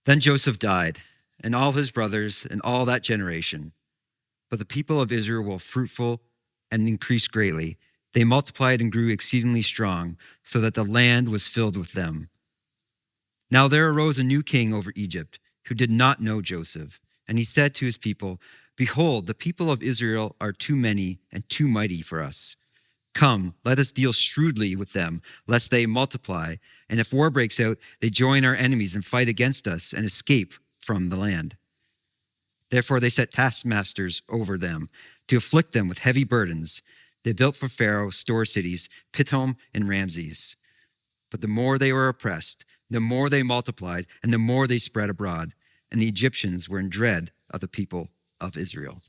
Then Joseph died, and all his brothers and all that generation. But the people of Israel were fruitful and increased greatly. They multiplied and grew exceedingly strong, so that the land was filled with them. Now there arose a new king over Egypt, who did not know Joseph. And he said to his people, "Behold, the people of Israel are too many and too mighty for us. Come, let us deal shrewdly with them, lest they multiply. And if war breaks out, they join our enemies and fight against us and escape from the land." Therefore they set taskmasters over them to afflict them with heavy burdens. They built for Pharaoh store cities, Pithom and Ramses. But the more they were oppressed, the more they multiplied, and the more they spread abroad. And the Egyptians were in dread of the people of Israel.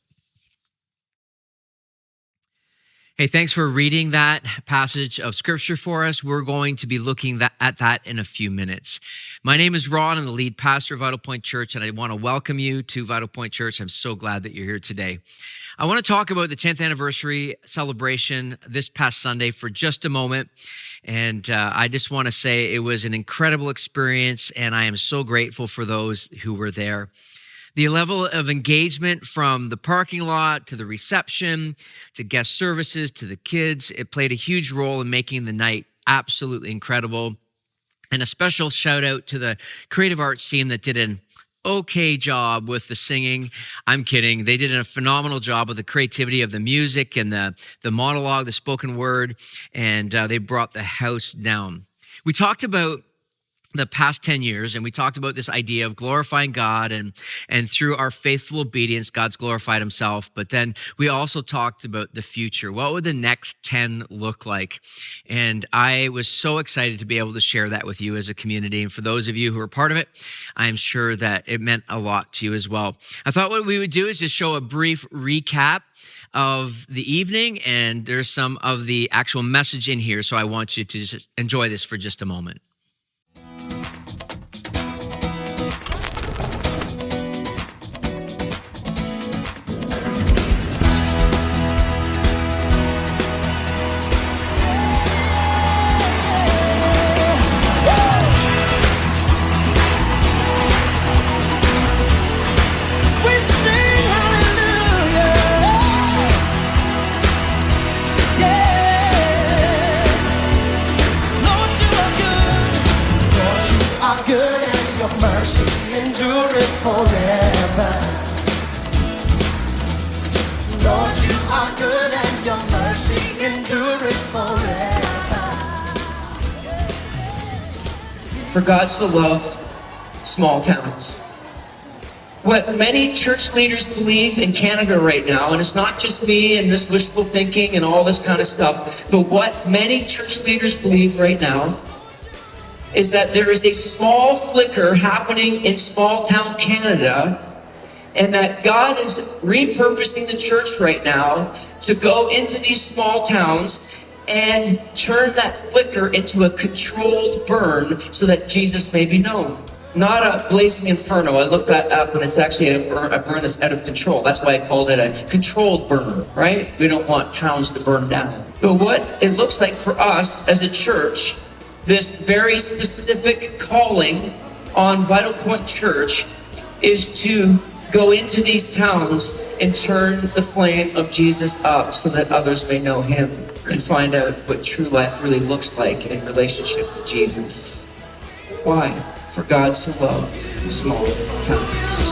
Hey, thanks for reading that passage of scripture for us. We're going to be looking at that in a few minutes. My name is Ron. I'm the lead pastor of Vitalpoint Church, and I want to welcome you to Vitalpoint Church. I'm so glad that you're here today. I want to talk about the 10th anniversary celebration this past Sunday for just a moment. And I just want to say it was an incredible experience, and I am so grateful for those who were there. The level of engagement from the parking lot to the reception, to guest services, to the kids, it played a huge role in making the night absolutely incredible. And a special shout out to the creative arts team that did an okay job with the singing. I'm kidding. They did a phenomenal job with the creativity of the music and the monologue, the spoken word, and they brought the house down. We talked about the past 10 years, and we talked about this idea of glorifying God, and through our faithful obedience, God's glorified himself. But then we also talked about the future. What would the next 10 look like? And I was so excited to be able to share that with you as a community. And for those of you who are part of it, I'm sure that it meant a lot to you as well. I thought what we would do is just show a brief recap of the evening, and there's some of the actual message in here. So I want you to just enjoy this for just a moment. For God so loved small towns. What many church leaders believe in Canada right now, and it's not just me and this wishful thinking and all this kind of stuff, but what many church leaders believe right now is that there is a small flicker happening in small town Canada, and that God is repurposing the church right now to go into these small towns and turn that flicker into a controlled burn so that Jesus may be known. Not a blazing inferno. I looked that up, and it's actually a burn that's out of control. That's why I called it a controlled burn, right? We don't want towns to burn down. But what it looks like for us as a church, this very specific calling on Vitalpoint Church is to go into these towns and turn the flame of Jesus up so that others may know him and find out what true life really looks like in relationship with Jesus. Why? For God so loved small towns.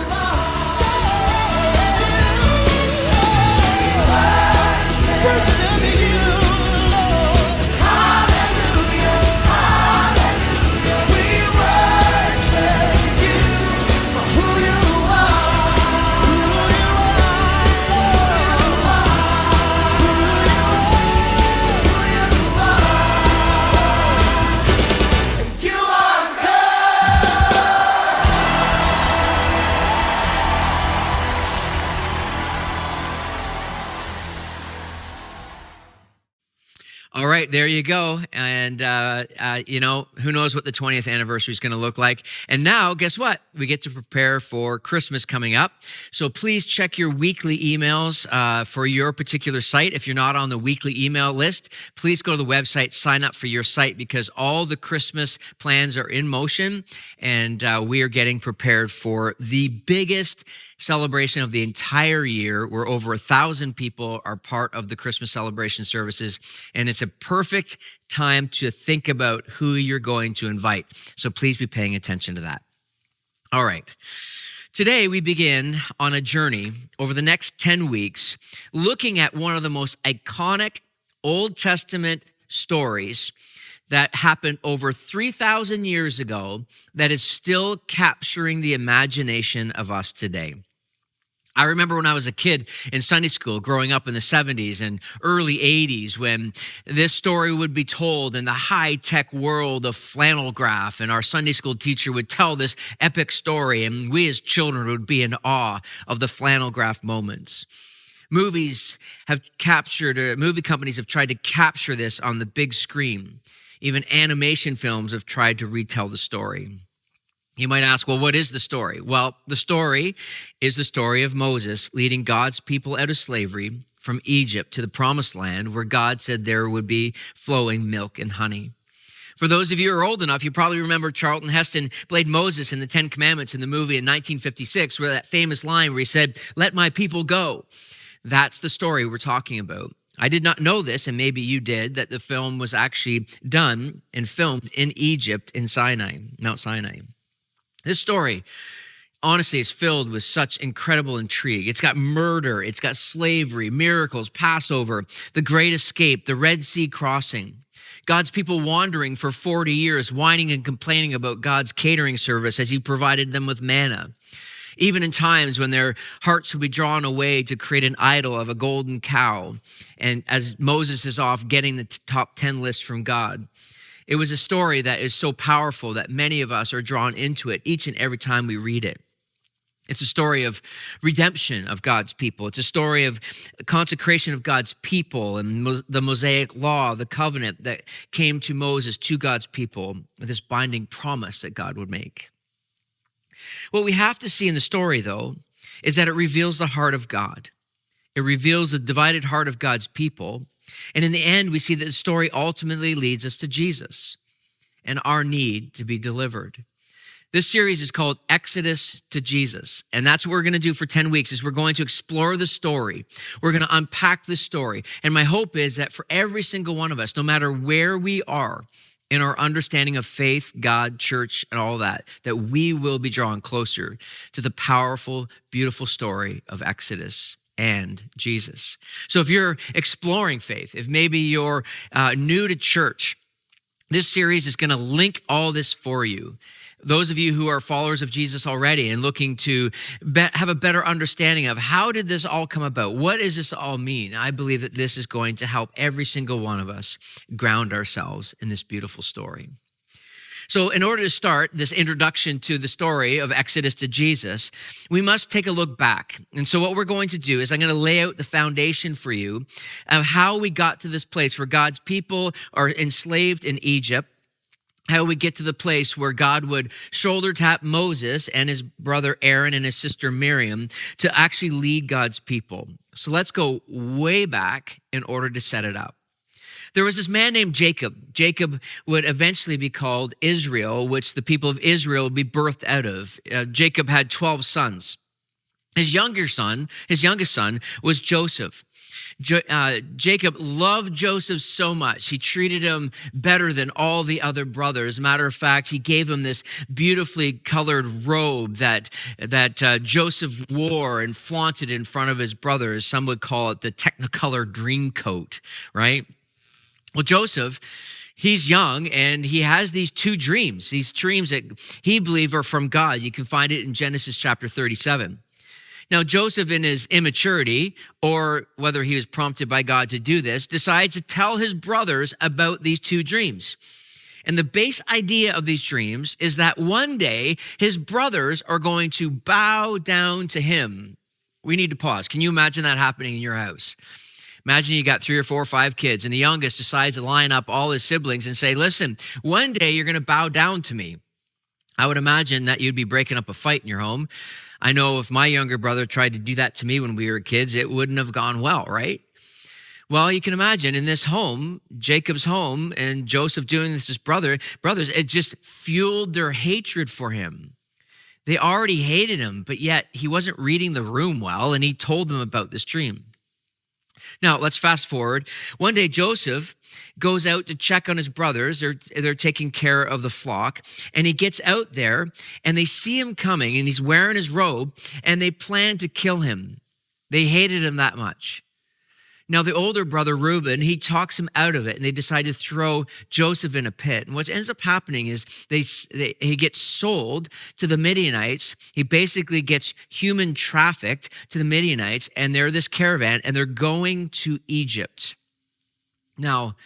right, there you go. And, who knows what the 20th anniversary is going to look like. And now, guess what? We get to prepare for Christmas coming up. So please check your weekly emails for your particular site. If you're not on the weekly email list, please go to the website, sign up for your site, because all the Christmas plans are in motion. And we are getting prepared for the biggest celebration of the entire year, where over 1,000 people are part of the Christmas celebration services. And it's a perfect time to think about who you're going to invite. So please be paying attention to that. All right. Today, we begin on a journey over the next 10 weeks, looking at one of the most iconic Old Testament stories that happened over 3,000 years ago that is still capturing the imagination of us today. I remember when I was a kid in Sunday school, growing up in the 70s and early 80s, when this story would be told in the high-tech world of flannel graph, and our Sunday school teacher would tell this epic story, and we as children would be in awe of the flannel graph moments. Movie companies have tried to capture this on the big screen. Even animation films have tried to retell the story. You might ask, well, what is the story? Well, the story is the story of Moses leading God's people out of slavery from Egypt to the promised land, where God said there would be flowing milk and honey. For those of you who are old enough, you probably remember Charlton Heston played Moses in the Ten Commandments in the movie in 1956, where that famous line where he said, "Let my people go." That's the story we're talking about. I did not know this, and maybe you did, that the film was actually done and filmed in Egypt in Mount Sinai. This story, honestly, is filled with such incredible intrigue. It's got murder, it's got slavery, miracles, Passover, the Great Escape, the Red Sea crossing. God's people wandering for 40 years, whining and complaining about God's catering service as he provided them with manna. Even in times when their hearts would be drawn away to create an idol of a golden cow, and as Moses is off getting the top 10 list from God. It was a story that is so powerful that many of us are drawn into it each and every time we read it. It's a story of redemption of God's people. It's a story of consecration of God's people and the Mosaic law, the covenant that came to Moses, to God's people, with this binding promise that God would make. What we have to see in the story, though, is that it reveals the heart of God. It reveals the divided heart of God's people. And in the end, we see that the story ultimately leads us to Jesus and our need to be delivered. This series is called Exodus to Jesus. And that's what we're going to do for 10 weeks, is we're going to explore the story. We're going to unpack the story. And my hope is that for every single one of us, no matter where we are in our understanding of faith, God, church, and all that we will be drawn closer to the powerful, beautiful story of Exodus and Jesus. So if you're exploring faith, if maybe you're new to church, this series is going to link all this for you. Those of you who are followers of Jesus already and looking to have a better understanding of how did this all come about? What does this all mean? I believe that this is going to help every single one of us ground ourselves in this beautiful story. So in order to start this introduction to the story of Exodus to Jesus, we must take a look back. And so what we're going to do is I'm going to lay out the foundation for you of how we got to this place where God's people are enslaved in Egypt, how we get to the place where God would shoulder tap Moses and his brother Aaron and his sister Miriam to actually lead God's people. So let's go way back in order to set it up. There was this man named Jacob. Jacob would eventually be called Israel, which the people of Israel would be birthed out of. Jacob had 12 sons. His youngest son was Joseph. Jacob loved Joseph so much. He treated him better than all the other brothers. Matter of fact, he gave him this beautifully colored robe that Joseph wore and flaunted in front of his brothers. Some would call it the Technicolor dream coat, right? Well, Joseph, he's young and he has these dreams that he believed are from God. You can find it in Genesis chapter 37. Now, Joseph, in his immaturity, or whether he was prompted by God to do this, decides to tell his brothers about these two dreams. And the base idea of these dreams is that one day his brothers are going to bow down to him. We need to pause. Can you imagine that happening in your house? Imagine you got 3 or 4 or 5 kids, and the youngest decides to line up all his siblings and say, listen, one day you're going to bow down to me. I would imagine that you'd be breaking up a fight in your home. I know if my younger brother tried to do that to me when we were kids, it wouldn't have gone well, right? Well, you can imagine in this home, Jacob's home, and Joseph doing this to his brothers, it just fueled their hatred for him. They already hated him, but yet he wasn't reading the room well, and he told them about this dream. Now, let's fast forward. One day, Joseph goes out to check on his brothers. They're taking care of the flock. And he gets out there, and they see him coming, and he's wearing his robe, and they plan to kill him. They hated him that much. Now, the older brother, Reuben, he talks him out of it, and they decide to throw Joseph in a pit. And what ends up happening is he gets sold to the Midianites. He basically gets human trafficked to the Midianites, and they're this caravan, and they're going to Egypt. Now,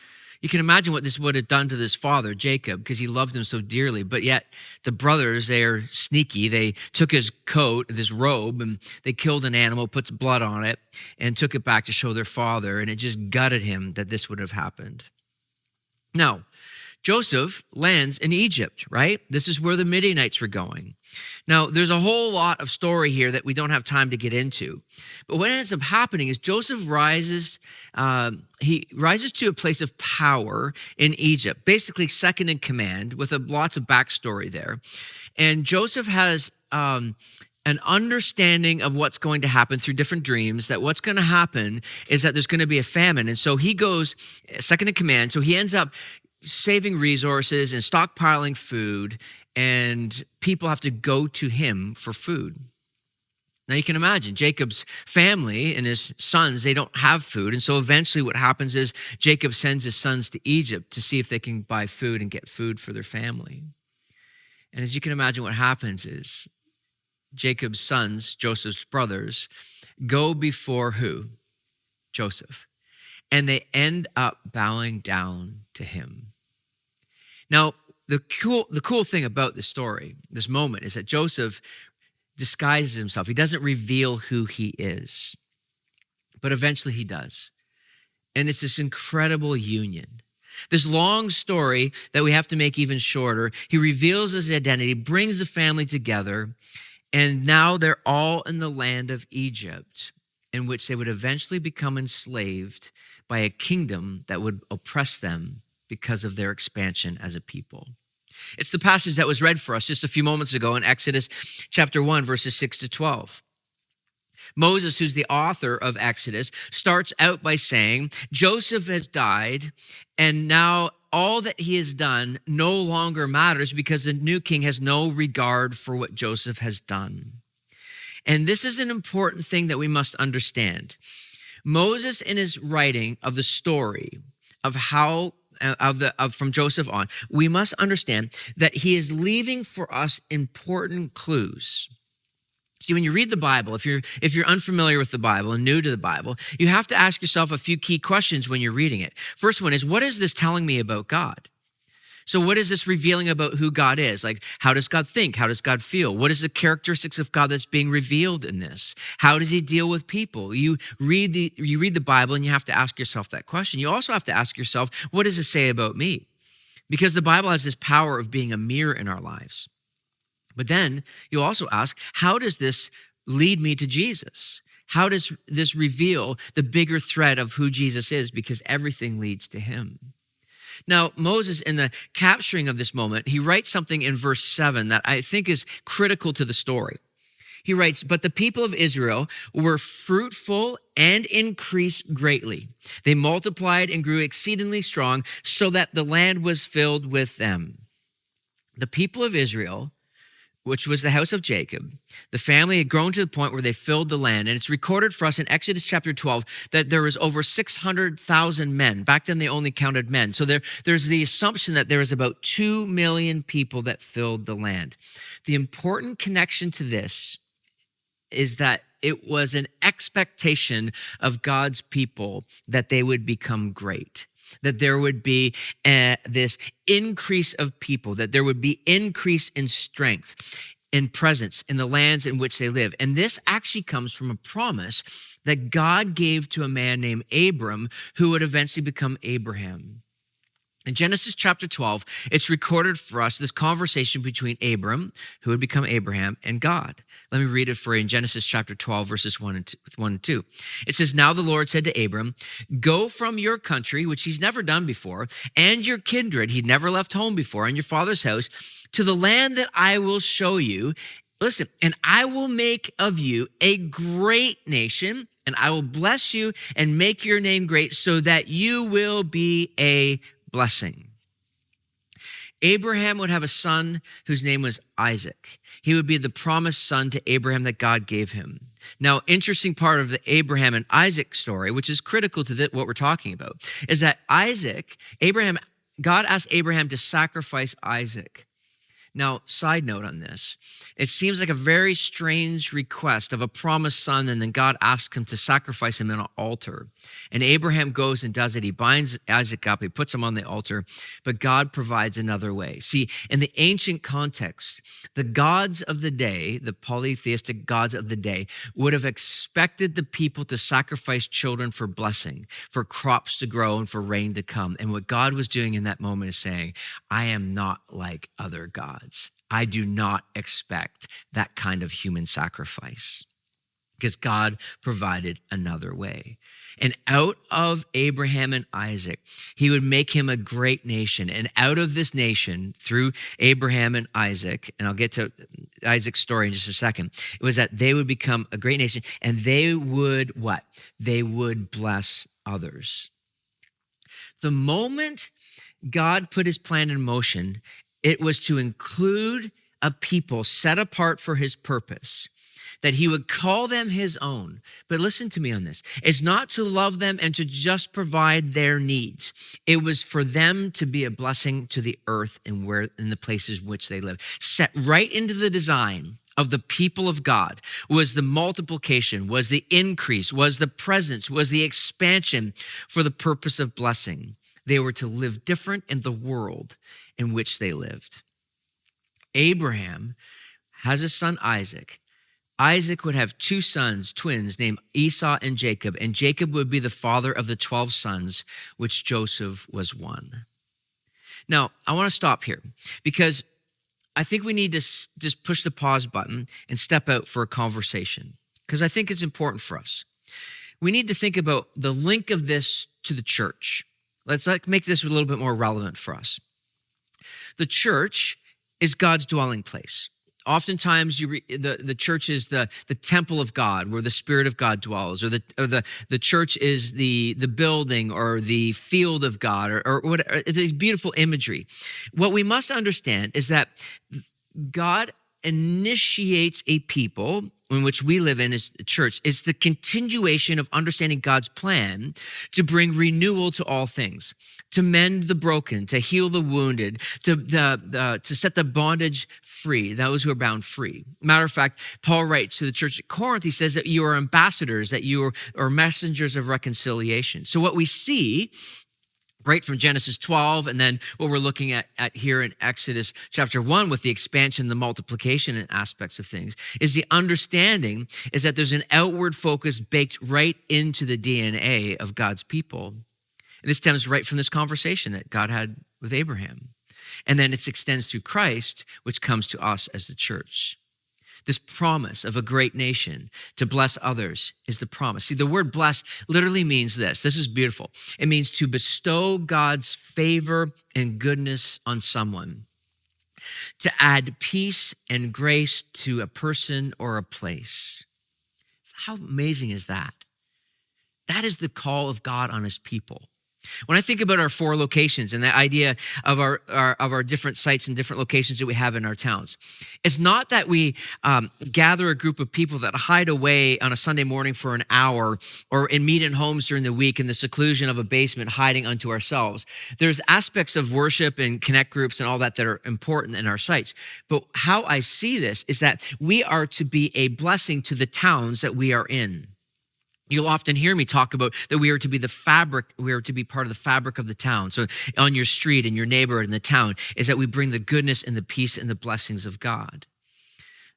you can imagine what this would have done to this father, Jacob, because he loved him so dearly. But yet the brothers, they are sneaky. They took his coat, this robe, and they killed an animal, put blood on it, and took it back to show their father. And it just gutted him that this would have happened. Now, Joseph lands in Egypt, right? This is where the Midianites were going. Now, there's a whole lot of story here that we don't have time to get into. But what ends up happening is Joseph rises to a place of power in Egypt, basically second in command with lots of backstory there. And Joseph has an understanding of what's going to happen through different dreams, that what's going to happen is that there's going to be a famine. And so he goes second in command. So he ends up saving resources and stockpiling food, and people have to go to him for food. Now you can imagine Jacob's family and his sons, they don't have food. And so eventually what happens is Jacob sends his sons to Egypt to see if they can buy food and get food for their family. And as you can imagine, what happens is Jacob's sons, Joseph's brothers, go before who? Joseph. And they end up bowing down to him. Now, the cool thing about this story, this moment, is that Joseph disguises himself. He doesn't reveal who he is, but eventually he does. And it's this incredible union. This long story that we have to make even shorter. He reveals his identity, brings the family together, and now they're all in the land of Egypt, in which they would eventually become enslaved by a kingdom that would oppress them because of their expansion as a people. It's the passage that was read for us just a few moments ago in Exodus chapter 1, verses 6 to 12. Moses, who's the author of Exodus, starts out by saying, Joseph has died, and now all that he has done no longer matters because the new king has no regard for what Joseph has done. And this is an important thing that we must understand. Moses, in his writing of the story of how from Joseph on, we must understand that he is leaving for us important clues. See, when you read the Bible, if you're unfamiliar with the Bible and new to the Bible, you have to ask yourself a few key questions when you're reading it. First one is, what is this telling me about God? So what is this revealing about who God is? Like, how does God think? How does God feel? What is the characteristics of God that's being revealed in this? How does he deal with people? You read the Bible and you have to ask yourself that question. You also have to ask yourself, what does it say about me? Because the Bible has this power of being a mirror in our lives. But then you'll also ask, how does this lead me to Jesus? How does this reveal the bigger thread of who Jesus is? Because everything leads to him. Now, Moses, in the capturing of this moment, he writes something in verse 7 that I think is critical to the story. He writes, but the people of Israel were fruitful and increased greatly. They multiplied and grew exceedingly strong so that the land was filled with them. The people of Israel, which was the house of Jacob, the family had grown to the point where they filled the land. And it's recorded for us in Exodus chapter 12 that there was over 600,000 men. Back then, they only counted men. So there's the assumption that there was about 2 million people that filled the land. The important connection to this is that it was an expectation of God's people that they would become great, that there would be this increase of people, that there would be increase in strength. in presence in the lands in which they live. And this actually comes from a promise that God gave to a man named Abram, who would eventually become Abraham. In Genesis chapter 12, it's recorded for us this conversation between Abram, who would become Abraham, and God. Let me read it for you in Genesis chapter 12, verses 1 and 2. It says, "Now the Lord said to Abram, go from your country," which he's never done before, "and your kindred," he'd never left home before, "and your father's house, to the land that I will show you. Listen, and I will make of you a great nation, and I will bless you and make your name great so that you will be a blessing." Abraham would have a son whose name was Isaac. He would be the promised son to Abraham that God gave him. Now, interesting part of the Abraham and Isaac story, which is critical to what we're talking about, is that God asked Abraham to sacrifice Isaac. Now, side note on this, it seems like a very strange request of a promised son, and then God asks him to sacrifice him in an altar. And Abraham goes and does it. He binds Isaac up, he puts him on the altar, but God provides another way. See, in the ancient context, the gods of the day, the polytheistic gods of the day, would have expected the people to sacrifice children for blessing, for crops to grow, and for rain to come. And what God was doing in that moment is saying, I am not like other gods. I do not expect that kind of human sacrifice, because God provided another way. And out of Abraham and Isaac, he would make him a great nation. And out of this nation, through Abraham and Isaac, and I'll get to Isaac's story in just a second, it was that they would become a great nation, and they would what? They would bless others. The moment God put his plan in motion, it was to include a people set apart for his purpose, that he would call them his own. But listen to me on this. It's not to love them and to just provide their needs. It was for them to be a blessing to the earth and in the places in which they live. Set right into the design of the people of God was the multiplication, was the increase, was the presence, was the expansion for the purpose of blessing. They were to live different in the world in which they lived. Abraham has a son, Isaac. Isaac would have two sons, twins, named Esau and Jacob would be the father of the 12 sons, which Joseph was one. Now, I want to stop here because I think we need to just push the pause button and step out for a conversation, because I think it's important for us. We need to think about the link of this to the church. Let's make this a little bit more relevant for us. The church is God's dwelling place. Oftentimes, the church is the temple of God, where the Spirit of God dwells, or the church is the building or the field of God, or whatever. It's beautiful imagery. What we must understand is that God initiates a people in which we live in as the church. It's the continuation of understanding God's plan to bring renewal to all things, to mend the broken, to heal the wounded, to set the bondage free, those who are bound free. Matter of fact, Paul writes to the church at Corinth, he says that you are ambassadors, that you are messengers of reconciliation. So what we see right from Genesis 12, and then what we're looking at here in Exodus chapter 1 with the expansion, the multiplication and aspects of things, is the understanding is that there's an outward focus baked right into the DNA of God's people. And this stems right from this conversation that God had with Abraham. And then it extends through Christ, which comes to us as the church. This promise of a great nation to bless others is the promise. See, the word bless literally means this. This is beautiful. It means to bestow God's favor and goodness on someone, to add peace and grace to a person or a place. How amazing is that? That is the call of God on his people. When I think about our 4 locations and the idea of our different sites and different locations that we have in our towns, it's not that we gather a group of people that hide away on a Sunday morning for an hour or meet in homes during the week in the seclusion of a basement hiding unto ourselves. There's aspects of worship and connect groups and all that are important in our sites. But how I see this is that we are to be a blessing to the towns that we are in. You'll often hear me talk about that we are to be the fabric, we are to be part of the fabric of the town. So on your street, in your neighborhood, in the town, is that we bring the goodness and the peace and the blessings of God.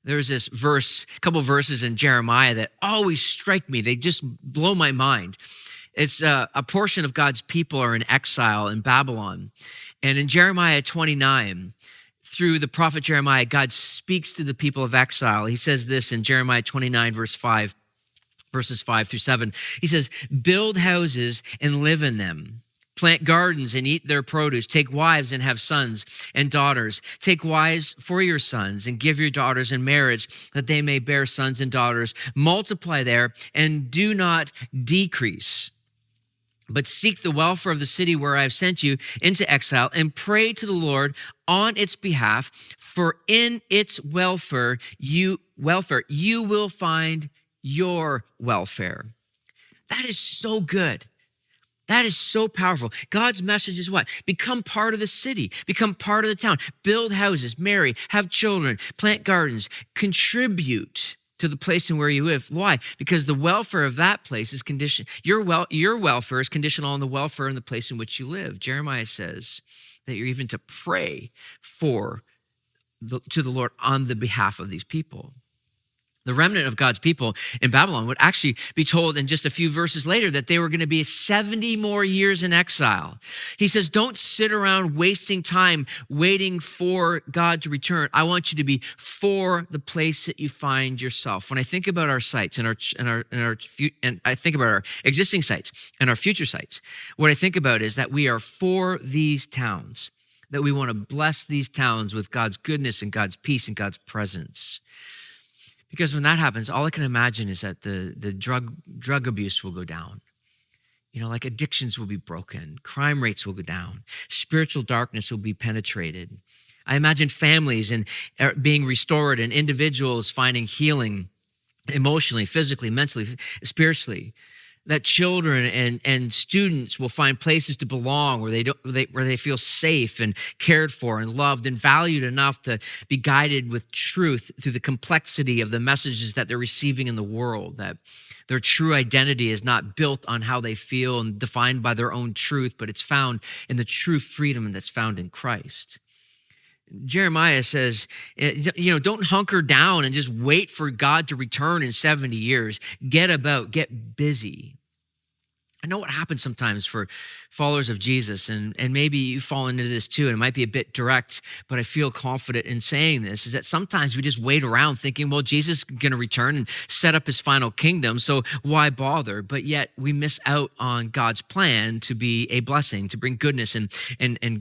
There's this verse, a couple verses in Jeremiah that always strike me. They just blow my mind. It's a portion of God's people are in exile in Babylon. And in Jeremiah 29, through the prophet Jeremiah, God speaks to the people of exile. He says this in Jeremiah 29, verses 5 through 7. He says, build houses and live in them. Plant gardens and eat their produce. Take wives and have sons and daughters. Take wives for your sons and give your daughters in marriage that they may bear sons and daughters. Multiply there and do not decrease. But seek the welfare of the city where I have sent you into exile and pray to the Lord on its behalf, for in its welfare you will find your welfare. That is so good. That is so powerful. God's message is what? Become part of the city. Become part of the town. Build houses, marry, have children, plant gardens, contribute to the place in where you live. Why? Because the welfare of that place is conditioned. Your welfare is conditional on the welfare in the place in which you live. Jeremiah says that you're even to pray to the Lord on the behalf of these people. The remnant of God's people in Babylon would actually be told in just a few verses later that they were going to be 70 more years in exile. He says, don't sit around wasting time waiting for God to return. I want you to be for the place that you find yourself. When I think about our sites and I think about our existing sites and our future sites, what I think about is that we are for these towns, that we want to bless these towns with God's goodness and God's peace and God's presence. Because when that happens, all I can imagine is that the drug abuse will go down. Like addictions will be broken. Crime rates will go down. Spiritual darkness will be penetrated. I imagine families being restored and individuals finding healing emotionally, physically, mentally, spiritually. That children and students will find places to belong where they feel safe and cared for and loved and valued enough to be guided with truth through the complexity of the messages that they're receiving in the world, that their true identity is not built on how they feel and defined by their own truth, but it's found in the true freedom that's found in Christ. Jeremiah says, don't hunker down and just wait for God to return in 70 years. Get about, get busy. I know what happens sometimes for followers of Jesus, and maybe you fall into this too, and it might be a bit direct, but I feel confident in saying this, is that sometimes we just wait around thinking, well, Jesus is going to return and set up his final kingdom, so why bother? But yet we miss out on God's plan to be a blessing, to bring goodness and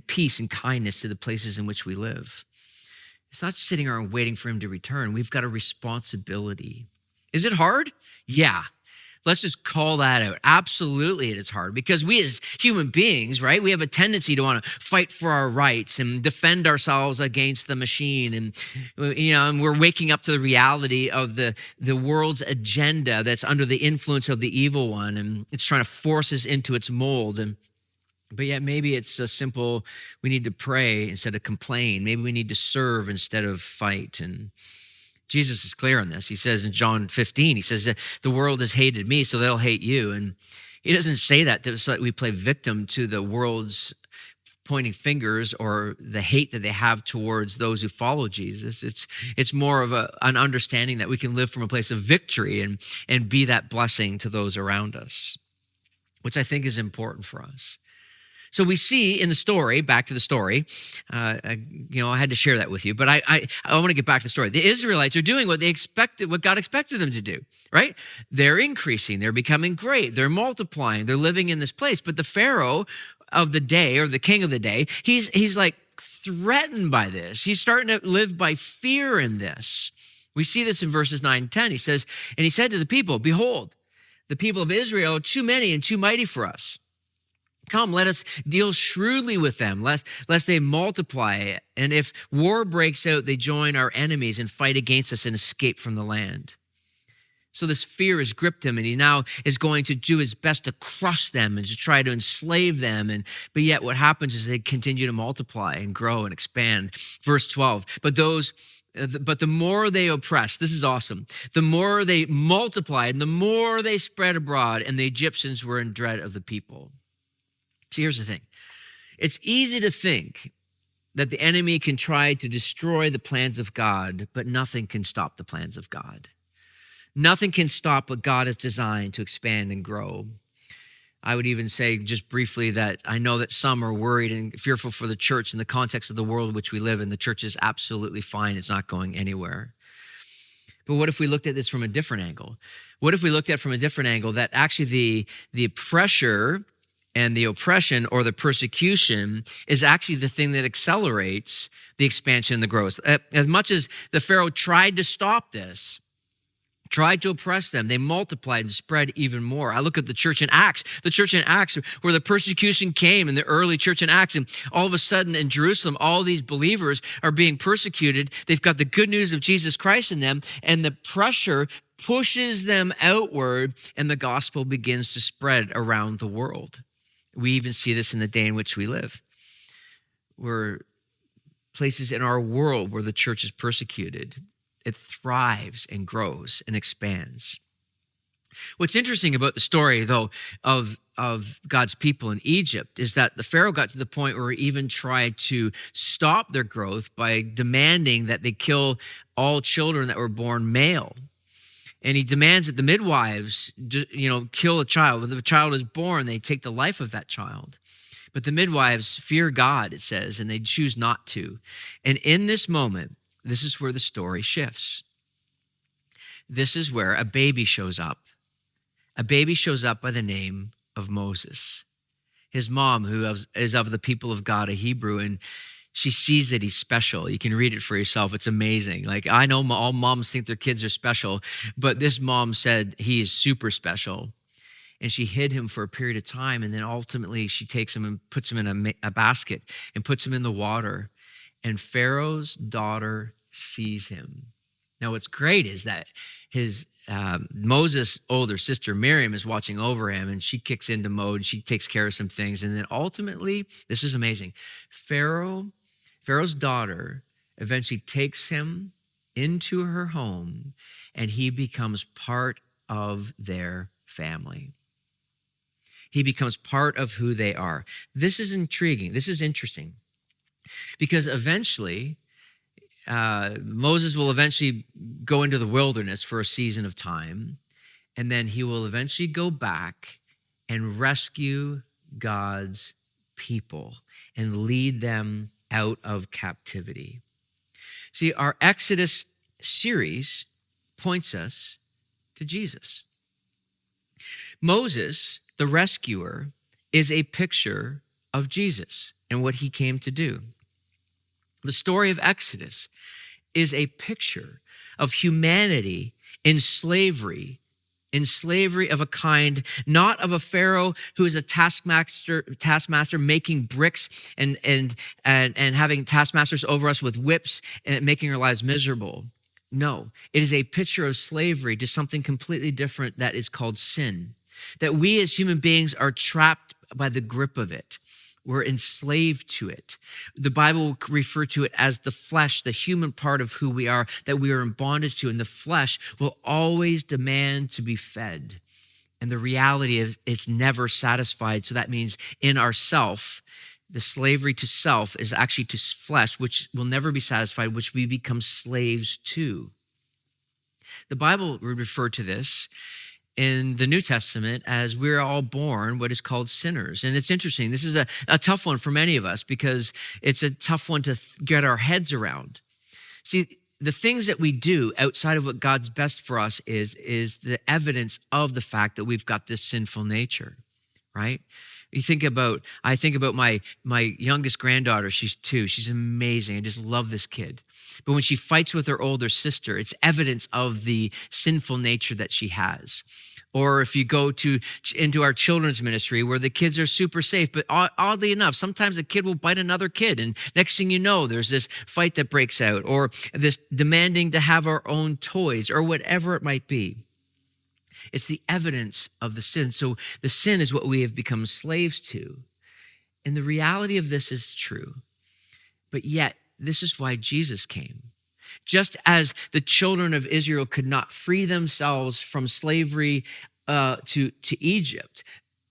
peace and kindness to the places in which we live. It's not sitting around waiting for him to return. We've got a responsibility. Is it hard? Yeah. Let's just call that out. Absolutely, it is hard because we as human beings, right, we have a tendency to want to fight for our rights and defend ourselves against the machine. And, and we're waking up to the reality of the world's agenda that's under the influence of the evil one. And it's trying to force us into its mold. But yet maybe it's a simple, we need to pray instead of complain. Maybe we need to serve instead of fight. And Jesus is clear on this. He says in John 15, he says that the world has hated me, so they'll hate you. And he doesn't say that so that we play victim to the world's pointing fingers or the hate that they have towards those who follow Jesus. It's more of an understanding that we can live from a place of victory and be that blessing to those around us, which I think is important for us. So we see in the story, back to the story, I had to share that with you, but I want to get back to the story. The Israelites are doing what God expected them to do, right? They're increasing, they're becoming great, they're multiplying, they're living in this place. But the Pharaoh of the day, or the king of the day, he's like threatened by this. He's starting to live by fear in this. We see this in verses 9 and 10. He says, and he said to the people, behold, the people of Israel are too many and too mighty for us. Come, let us deal shrewdly with them, lest they multiply. And if war breaks out, they join our enemies and fight against us and escape from the land. So this fear has gripped him, and he now is going to do his best to crush them and to try to enslave them. But yet what happens is they continue to multiply and grow and expand. Verse 12, but the more they oppressed, this is awesome, the more they multiplied and the more they spread abroad, and the Egyptians were in dread of the people. See, here's the thing. It's easy to think that the enemy can try to destroy the plans of God, but nothing can stop the plans of God. Nothing can stop what God has designed to expand and grow. I would even say just briefly that I know that some are worried and fearful for the church in the context of the world in which we live in. The church is absolutely fine. It's not going anywhere. But what if we looked at this from a different angle? What if we looked at it from a different angle, that actually the pressure and the oppression or the persecution is actually the thing that accelerates the expansion and the growth. As much as the Pharaoh tried to stop this, tried to oppress them, they multiplied and spread even more. I look at the church in Acts, where the persecution came in the early church in Acts, and all of a sudden in Jerusalem, all these believers are being persecuted. They've got the good news of Jesus Christ in them, and the pressure pushes them outward, and the gospel begins to spread around the world. We even see this in the day in which we live, where places in our world where the church is persecuted, it thrives and grows and expands. What's interesting about the story, though, of God's people in Egypt is that the Pharaoh got to the point where he even tried to stop their growth by demanding that they kill all children that were born male. And he demands that the midwives, kill a child. When the child is born, they take the life of that child. But the midwives fear God, it says, and they choose not to. And in this moment, this is where the story shifts. This is where a baby shows up. A baby shows up by the name of Moses. His mom, who is of the people of God, a Hebrew, and she sees that he's special. You can read it for yourself. It's amazing. Like, I know all moms think their kids are special, but this mom said he is super special. And she hid him for a period of time, and then ultimately she takes him and puts him in a basket and puts him in the water. And Pharaoh's daughter sees him. Now, what's great is that his Moses' older sister Miriam is watching over him, and she kicks into mode. She takes care of some things, and then ultimately, this is amazing. Pharaoh's daughter eventually takes him into her home, and he becomes part of their family. He becomes part of who they are. This is intriguing. This is interesting, because eventually, Moses will eventually go into the wilderness for a season of time, and then he will eventually go back and rescue God's people and lead them out of captivity. See, our Exodus series points us to Jesus. Moses, the rescuer, is a picture of Jesus and what he came to do. The story of Exodus is a picture of humanity in slavery of a kind, not of a Pharaoh who is a taskmaster making bricks and having taskmasters over us with whips and making our lives miserable. No, it is a picture of slavery to something completely different that is called sin, that we as human beings are trapped by the grip of it. We're enslaved to it. The Bible will refer to it as the flesh, the human part of who we are, that we are in bondage to. And the flesh will always demand to be fed. And the reality is it's never satisfied. So that means in ourself, the slavery to self is actually to flesh, which will never be satisfied, which we become slaves to. The Bible would refer to this in the New Testament as we're all born what is called sinners. And it's interesting. This is a tough one for many of us because it's a tough one to get our heads around. See, the things that we do outside of what God's best for us is the evidence of the fact that we've got this sinful nature, right? I think about my youngest granddaughter. She's 2. She's amazing. I just love this kid. But when she fights with her older sister, it's evidence of the sinful nature that she has. Or if you go into our children's ministry where the kids are super safe, but oddly enough, sometimes a kid will bite another kid. And next thing you know, there's this fight that breaks out, or this demanding to have our own toys, or whatever it might be. It's the evidence of the sin. So the sin is what we have become slaves to. And the reality of this is true. But yet, this is why Jesus came. Just as the children of Israel could not free themselves from slavery to Egypt,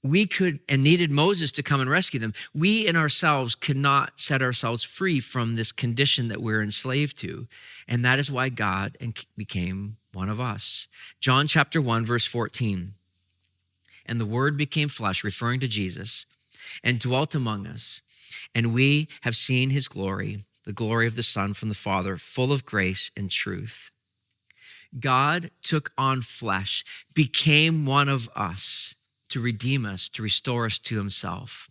we could and needed Moses to come and rescue them. We in ourselves could not set ourselves free from this condition that we're enslaved to. And that is why God became one of us. John chapter 1, verse 14. And the word became flesh, referring to Jesus, and dwelt among us. And we have seen his glory, the glory of the Son from the Father, full of grace and truth. God took on flesh, became one of us to redeem us, to restore us to himself.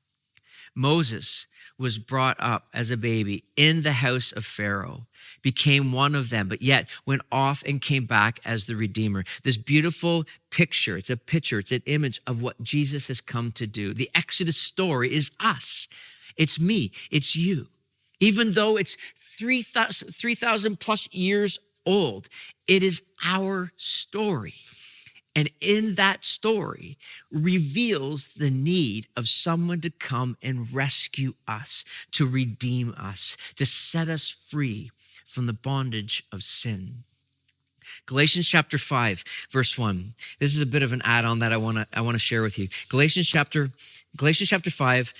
Moses was brought up as a baby in the house of Pharaoh, became one of them, but yet went off and came back as the Redeemer. This beautiful picture, it's an image of what Jesus has come to do. The Exodus story is us. It's me, it's you. Even though it's 3,000 plus years old, it is our story. And in that story reveals the need of someone to come and rescue us, to redeem us, to set us free from the bondage of sin. Galatians chapter 5, verse 1. This is a bit of an add-on that I want to share with you. Galatians chapter 5,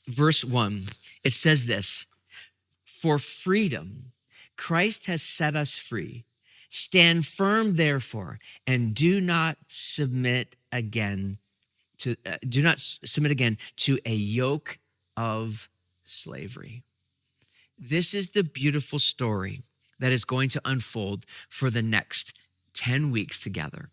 verse 1. It says this: "For freedom, Christ has set us free. Stand firm, therefore, and do not submit again to a yoke of slavery." This is the beautiful story that is going to unfold for the next 10 weeks together.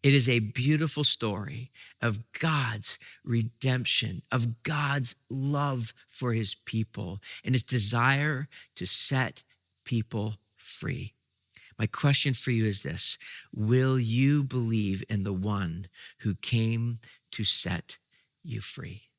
It is a beautiful story of God's redemption, of God's love for his people, and his desire to set people free. My question for you is this: will you believe in the one who came to set you free?